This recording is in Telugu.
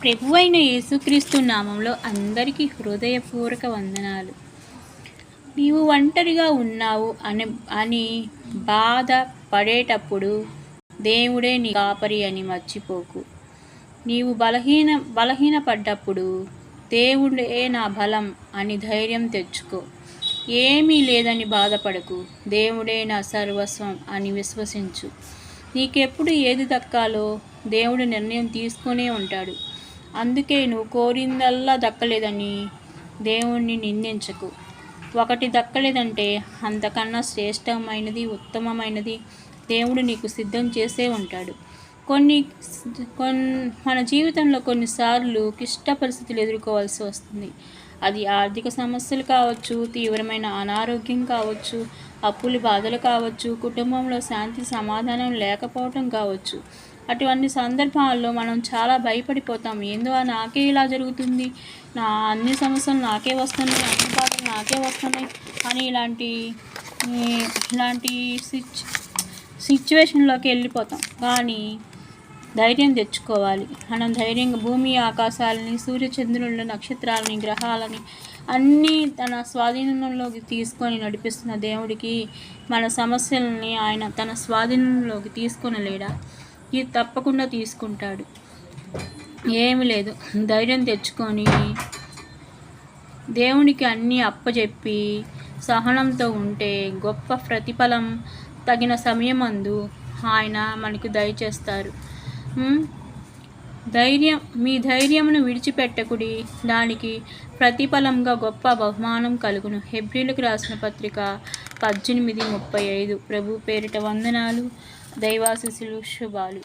ప్రభువైన యేసుక్రీస్తు నామంలో అందరికీ హృదయపూర్వక వందనాలు. నీవు ఒంటరిగా ఉన్నావు అని బాధ పడేటప్పుడు దేవుడే నీ కాపరి అని మర్చిపోకు. నీవు బలహీనపడ్డప్పుడు దేవుడే నా బలం అని ధైర్యం తెచ్చుకో. ఏమీ లేదని బాధపడకు, దేవుడే నా సర్వస్వం అని విశ్వసించు. నీకెప్పుడు ఏది దక్కాలో దేవుడు నిర్ణయం తీసుకునే ఉంటాడు. అందుకే నువ్వు కోరిందల్లా దక్కలేదని దేవుణ్ణి నిందించకు. ఒకటి దక్కలేదంటే అంతకన్నా శ్రేష్టమైనది, ఉత్తమమైనది దేవుడు నీకు సిద్ధం చేసే ఉంటాడు. మన జీవితంలో కొన్నిసార్లు క్లిష్ట పరిస్థితులు ఎదుర్కోవాల్సి వస్తుంది. అది ఆర్థిక సమస్యలు కావచ్చు, తీవ్రమైన అనారోగ్యం కావచ్చు, అప్పుల బాధలు కావచ్చు, కుటుంబంలో శాంతి సమాధానం లేకపోవటం కావచ్చు. అటువంటి సందర్భాల్లో మనం చాలా భయపడిపోతాం. ఏందో నాకే ఇలా జరుగుతుంది, అన్ని సమస్యలు నాకే వస్తున్నాయి, అన్ని బాధలు నాకే వస్తున్నాయి అని ఇలాంటి సిచ్యువేషన్లోకి వెళ్ళిపోతాం. కానీ ధైర్యం తెచ్చుకోవాలి. మనం ధైర్యంగా భూమి ఆకాశాలని, సూర్యచంద్రులను, నక్షత్రాలని, గ్రహాలని అన్నీ తన స్వాధీనంలోకి తీసుకొని నడిపిస్తున్న దేవుడికి మన సమస్యలని ఆయన తన స్వాధీనంలోకి తీసుకొనలేడా? ఇది తప్పకుండా తీసుకుంటాడు. ఏమి లేదు, ధైర్యం తెచ్చుకొని దేవునికి అన్నీ అప్పచెప్పి సహనంతో ఉంటే గొప్ప ప్రతిఫలం తగిన సమయమందు ఆయన మనకు దయచేస్తారు. మీ ధైర్యమును విడిచిపెట్టకుడి, దానికి ప్రతిఫలంగా గొప్ప బహుమానం కలుగును. హెబ్రీలకు రాసిన పత్రిక 18:35. ప్రభు పేరిట వందనాలు, దైవాశీస్సులు, శుభాలు.